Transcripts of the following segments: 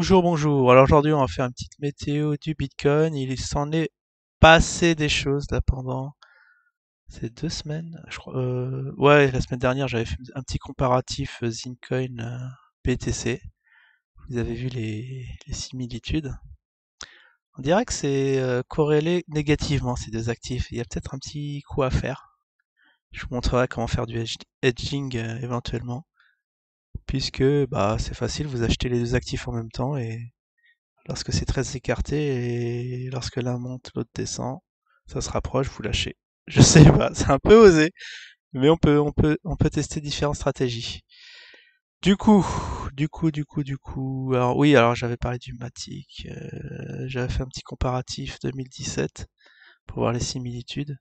Bonjour, bonjour. Alors aujourd'hui, on va faire une petite météo du Bitcoin. Il s'en est passé des choses là pendant ces 2 semaines, je crois. Ouais, la semaine dernière, j'avais fait un petit comparatif Zincoin BTC. Vous avez vu les similitudes. On dirait que c'est corrélé négativement ces deux actifs. Il y a peut-être un petit coup à faire. Je vous montrerai comment faire du hedging éventuellement, puisque bah c'est facile, vous achetez les deux actifs en même temps et lorsque c'est très écarté et lorsque l'un monte, l'autre descend, ça se rapproche, vous lâchez. Je sais pas, c'est un peu osé, mais on peut tester différentes stratégies. Du coup, alors oui, alors j'avais parlé du Matic, j'avais fait un petit comparatif 2017 pour voir les similitudes.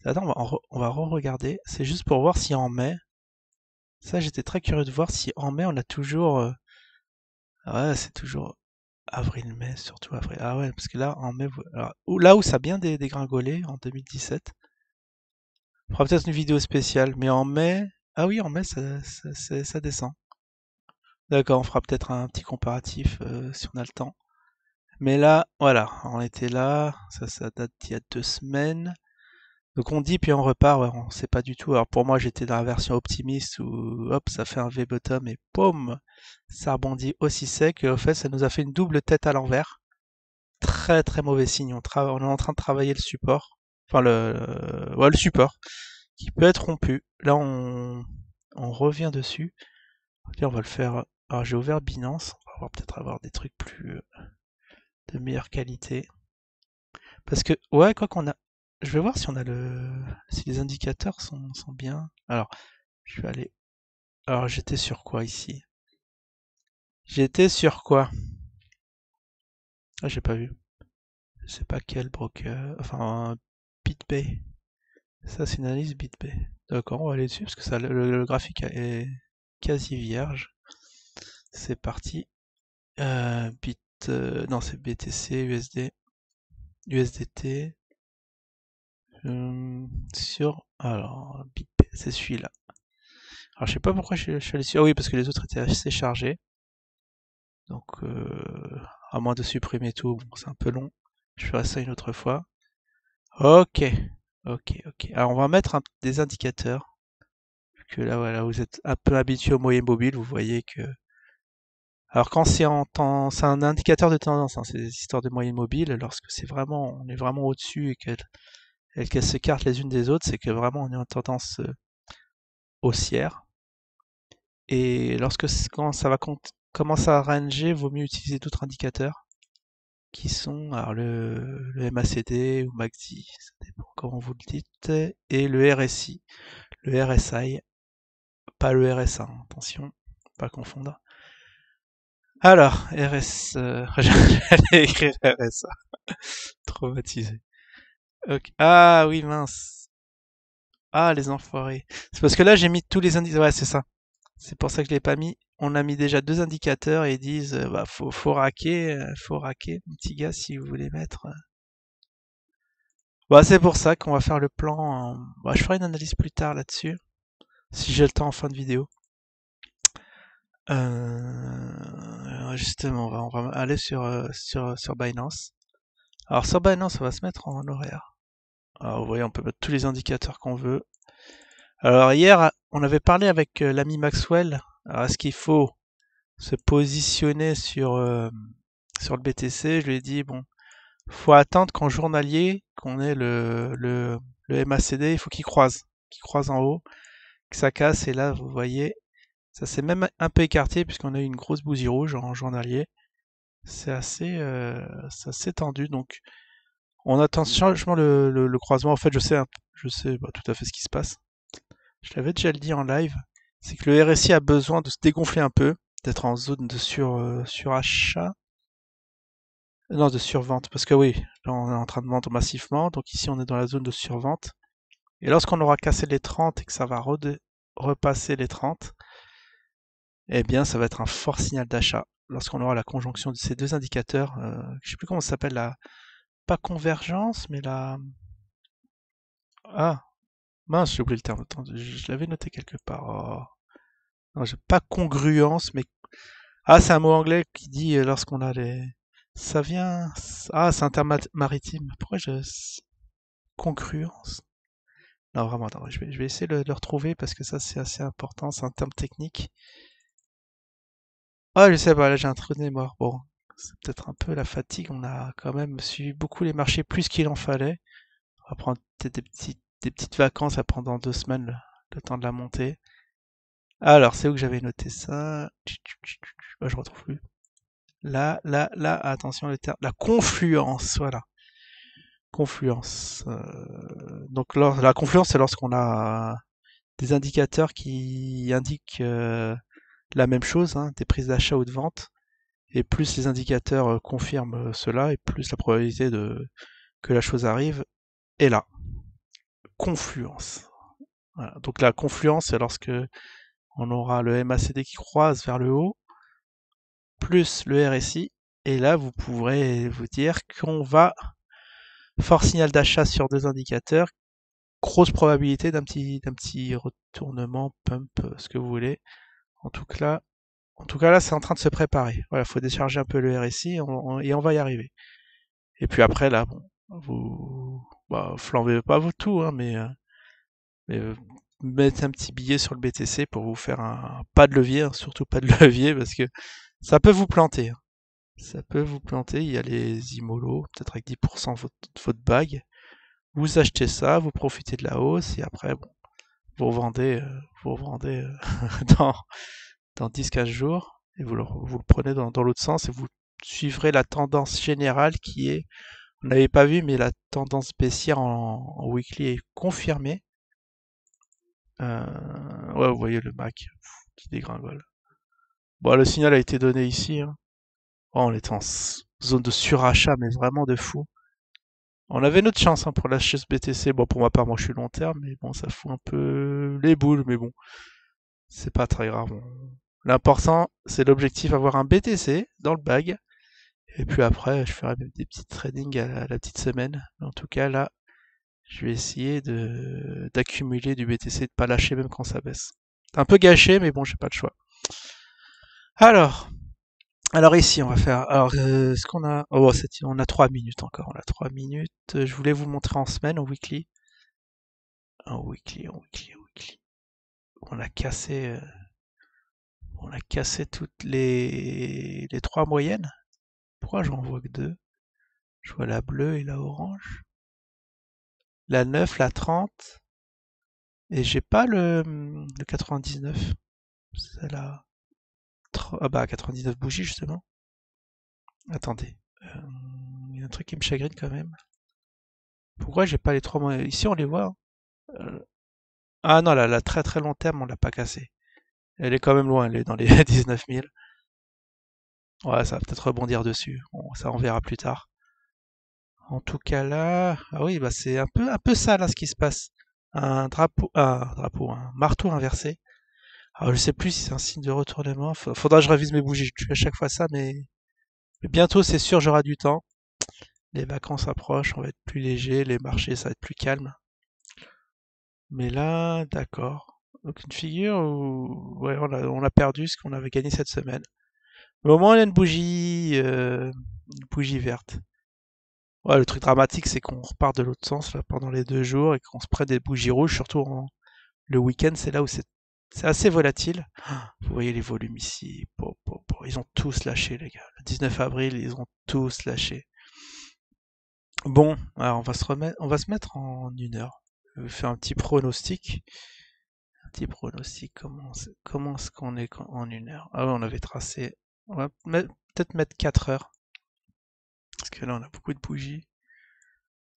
Attends, on va re-regarder, c'est juste pour voir si en mai, ça j'étais très curieux de voir si en mai on a toujours, ouais c'est toujours avril-mai, surtout avril. Ah ouais, parce que là, en mai, alors, là où ça a bien dégringolé en 2017, on fera peut-être une vidéo spéciale, mais en mai, ah oui, en mai, ça descend. D'accord, on fera peut-être un petit comparatif si on a le temps. Mais là, voilà, on était là, ça date d'il y a 2 semaines. Donc on dit, puis on repart, ouais, on sait pas du tout. Alors pour moi, j'étais dans la version optimiste où, hop, ça fait un V-bottom et poum, ça rebondit aussi sec. Et au fait, ça nous a fait une double tête à l'envers. Très très mauvais signe. On est en train de travailler le support, enfin ouais, le support, qui peut être rompu. Là, on revient dessus. Ok, on va le faire. Alors, j'ai ouvert Binance. On va peut-être avoir des trucs plus de meilleure qualité. Parce que, ouais, quoi qu'on a. Je vais voir si on a si les indicateurs sont bien. Alors, je vais aller. Alors, j'étais sur quoi ici? J'étais sur quoi? Ah, j'ai pas vu. Je sais pas quel broker. Enfin, BitPay. Ça, c'est une analyse BitPay. D'accord, on va aller dessus parce que ça, le graphique est quasi vierge. C'est parti. Non, c'est BTC, USD, USDT. Alors, BitPay, c'est celui-là. Alors, je sais pas pourquoi je suis allé sur. Ah oui, parce que les autres étaient assez chargés. Donc, à moins de supprimer tout, bon, c'est un peu long. Je ferai ça une autre fois. Ok, ok. Alors, on va mettre des indicateurs. Que là, voilà, vous êtes un peu habitué au moyen mobile, vous voyez que. Alors quand c'est en temps, c'est un indicateur de tendance, hein, c'est des histoires de moyenne mobile. Lorsque on est vraiment au-dessus et qu'elles s'écartent les unes des autres, c'est que vraiment on est en tendance haussière. Et quand ça va commencer à ranger, vaut mieux utiliser d'autres indicateurs qui sont alors le MACD ou MACD, ça dépend comment vous le dites, et le RSI, le RSI, pas le RSA, hein, attention, pas confondre. Alors, j'allais écrire RSA, traumatisé. Ok. Ah oui, mince. Ah, les enfoirés. C'est parce que là, j'ai mis tous les indices. Ouais, c'est ça. C'est pour ça que je l'ai pas mis. On a mis déjà deux indicateurs et ils disent, bah, faut raquer, mon petit gars, si vous voulez mettre. Bah, c'est pour ça qu'on va faire le plan. Bah, je ferai une analyse plus tard là-dessus, si j'ai le temps en fin de vidéo. Justement, on va aller sur Binance. Alors, sur Binance, on va se mettre en horaire. Alors, vous voyez, on peut mettre tous les indicateurs qu'on veut. Alors hier, on avait parlé avec l'ami Maxwell. Alors est-ce qu'il faut se positionner sur le BTC? Je lui ai dit, bon, faut attendre qu'en journalier, qu'on ait le MACD, il faut qu'il croise en haut, que ça casse. Et là, vous voyez, ça s'est même un peu écarté puisqu'on a eu une grosse bousille rouge en journalier. C'est assez tendu. Donc, on attend changement le croisement. En fait, je sais bah, tout à fait ce qui se passe. Je l'avais déjà dit en live, c'est que le RSI a besoin de se dégonfler un peu, d'être en zone de surachat, non de survente, parce que oui, là on est en train de vendre massivement, donc ici on est dans la zone de survente. Et lorsqu'on aura cassé les 30 et que ça va repasser les 30, eh bien ça va être un fort signal d'achat. Lorsqu'on aura la conjonction de ces deux indicateurs, je sais plus comment ça s'appelle, pas convergence, mais ah, mince, j'ai oublié le terme, attends, je l'avais noté quelque part. Oh. Non, pas congruence, mais Ah, c'est un mot anglais qui dit lorsqu'on a les... Ça vient... Ah, c'est intermaritime. Pourquoi je... Congruence? Non, vraiment, attends, je vais essayer de le retrouver parce que ça, c'est assez important. C'est un terme technique. Ah, je sais pas, là, j'ai un trou de mémoire. Bon, c'est peut-être un peu la fatigue. On a quand même suivi beaucoup les marchés plus qu'il en fallait. On va prendre peut-être des petites vacances à prendre dans 2 semaines, le temps de la montée. Alors, c'est où que j'avais noté ça? Ah, je retrouve plus. Là, attention le terme. La confluence, voilà. Confluence. Donc, la confluence, c'est lorsqu'on a des indicateurs qui indiquent la même chose, hein, des prises d'achat ou de vente. Et plus les indicateurs confirment cela, et plus la probabilité que la chose arrive est là. Confluence. Voilà. Donc la confluence, c'est lorsque on aura le MACD qui croise vers le haut, plus le RSI, et là vous pourrez vous dire qu'on va, fort signal d'achat sur 2 indicateurs, grosse probabilité d'un petit retournement, pump, ce que vous voulez. En tout cas là, c'est en train de se préparer. Voilà, faut décharger un peu le RSI et on va y arriver. Et puis après là, bon, vous flambez pas vous tout, hein, mais mettez un petit billet sur le BTC pour vous faire un pas de levier, hein, surtout pas de levier parce que ça peut vous planter, hein. Ça peut vous planter. Il y a les IMOLO, peut-être avec 10% votre bague. Vous achetez ça, vous profitez de la hausse et après, bon, vous revendez dans, dans 10-15 jours et vous le prenez dans l'autre sens et vous suivrez la tendance générale qui est, on n'avait pas vu, mais la tendance baissière en weekly est confirmée. Ouais, vous voyez le MAC qui dégringole. Bon, le signal a été donné ici, hein. Oh, on est en zone de surachat, mais vraiment de fou. On avait notre chance, hein, pour lâcher ce BTC. Bon, pour ma part, moi je suis long terme, mais bon, ça fout un peu les boules, mais bon, c'est pas très grave. L'important, c'est l'objectif, avoir un BTC dans le bag. Et puis après, je ferai même des petits tradings à la petite semaine. Mais en tout cas, là, je vais essayer d'accumuler du BTC, de pas lâcher même quand ça baisse. C'est un peu gâché, mais bon, j'ai pas le choix. Alors, alors ici, on va faire. Alors, ce qu'on a. Oh, on a 3 minutes encore. On a 3 minutes. Je voulais vous montrer en semaine, en weekly. En weekly. On a cassé, euh, on a cassé toutes les 3 moyennes. Pourquoi j'en vois que 2? Je vois la bleue et la orange. La 9, la 30. Et j'ai pas le 99. C'est la. Ah bah, 99 bougies, justement. Attendez. Il y a un truc qui me chagrine quand même. Pourquoi j'ai pas les 3 moyennes? Ici, on les voit, hein. Ah non, la très très long terme, on l'a pas cassée. Elle est quand même loin, elle est dans les 19 000. Ouais, ça va peut-être rebondir dessus. Bon, ça, on verra plus tard. En tout cas là, ah oui, bah c'est un peu ça là ce qui se passe. Un marteau inversé. Alors je sais plus si c'est un signe de retournement. Faudra que je révise mes bougies. Je fais à chaque fois ça, mais bientôt c'est sûr j'aurai du temps. Les vacances approchent, on va être plus léger, les marchés ça va être plus calme. Mais là, d'accord. Donc une figure où ouais, on a perdu ce qu'on avait gagné cette semaine. Mais au moins il y a une bougie verte. Ouais, le truc dramatique, c'est qu'on repart de l'autre sens là, pendant les 2 jours et qu'on se prenne des bougies rouges, surtout le week-end, c'est là où c'est assez volatile. Vous voyez les volumes ici. Ils ont tous lâché, les gars. Le 19 avril, ils ont tous lâché. Bon, alors on va se mettre en 1 heure. Je vais faire un petit pronostic. Un petit pronostic, comment est-ce qu'on est en 1 heure? Ah ouais, on avait tracé. On va peut-être mettre 4 heures. Parce que là, on a beaucoup de bougies.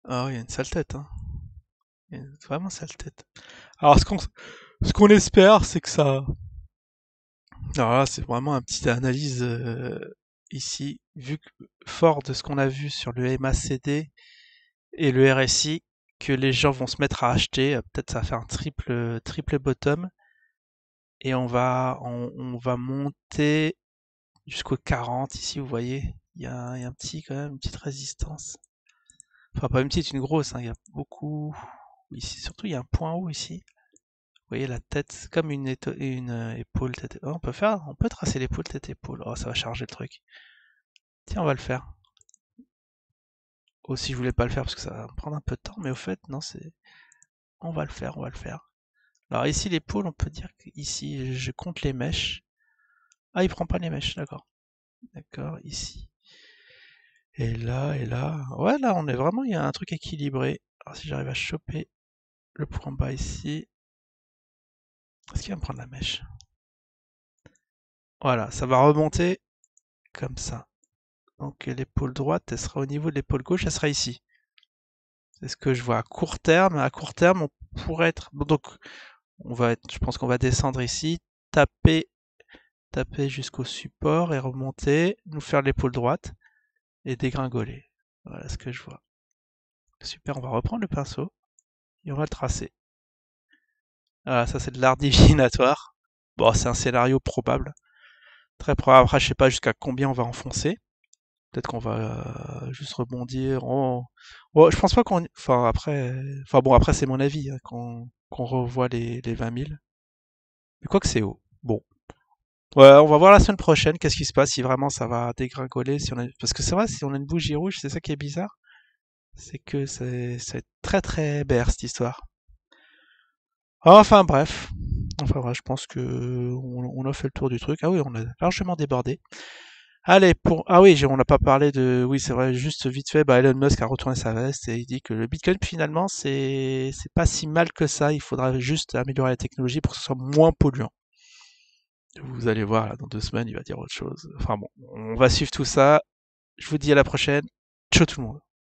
Ah, il y a une sale tête, hein. Il y a une vraiment sale tête. Alors, ce qu'on espère, c'est que ça. Alors là, c'est vraiment une petite analyse ici, vu que fort de ce qu'on a vu sur le MACD et le RSI, que les gens vont se mettre à acheter. Peut-être ça va faire un triple bottom et on va monter jusqu'au 40 ici. Vous voyez, il y a un petit quand même, une petite résistance. Enfin, pas une petite, une grosse, hein. Il y a beaucoup ici. Surtout, il y a un point haut ici. voyez la tête, c'est comme une épaule tête. Oh, on peut tracer l'épaule tête épaule. Oh, ça va charger le truc. Tiens, on va le faire. Aussi, je voulais pas le faire parce que ça va me prendre un peu de temps, mais au fait, non, on va le faire, on va le faire. Alors ici, l'épaule, on peut dire qu'ici, je compte les mèches. Ah, il prend pas les mèches, d'accord. D'accord, ici. Et là, et là. Ouais, là, on est vraiment, il y a un truc équilibré. Alors si j'arrive à choper le point bas ici, est-ce qu'il va me prendre la mèche? Voilà, ça va remonter comme ça. Donc l'épaule droite, elle sera au niveau de l'épaule gauche, elle sera ici. C'est ce que je vois à court terme. À court terme, on pourrait être. Bon, donc, je pense qu'on va descendre ici, taper, taper jusqu'au support et remonter, nous faire l'épaule droite et dégringoler. Voilà ce que je vois. Super, on va reprendre le pinceau et on va le tracer. Voilà, ça c'est de l'art divinatoire. Bon, c'est un scénario probable. Très probable. Après, je sais pas jusqu'à combien on va enfoncer. Peut-être qu'on va juste rebondir. Ouais, je pense pas qu'on. Enfin, après. Enfin, bon, après, c'est mon avis, hein, qu'on revoit les 20 000. Mais quoi que c'est haut. Bon. Ouais, on va voir la semaine prochaine qu'est-ce qui se passe, si vraiment ça va dégringoler. Si on a... Parce que c'est vrai, si on a une bougie rouge, c'est ça qui est bizarre. C'est que c'est très très BR cette histoire. Enfin bref. Enfin bref, je pense que on a fait le tour du truc. Ah oui, on a largement débordé. Allez, ah oui, on n'a pas parlé de... Oui, c'est vrai, juste vite fait, bah, Elon Musk a retourné sa veste et il dit que le Bitcoin, finalement, c'est pas si mal que ça. Il faudra juste améliorer la technologie pour que ce soit moins polluant. Vous allez voir, là, dans 2 semaines, il va dire autre chose. Enfin bon, on va suivre tout ça. Je vous dis à la prochaine. Ciao tout le monde.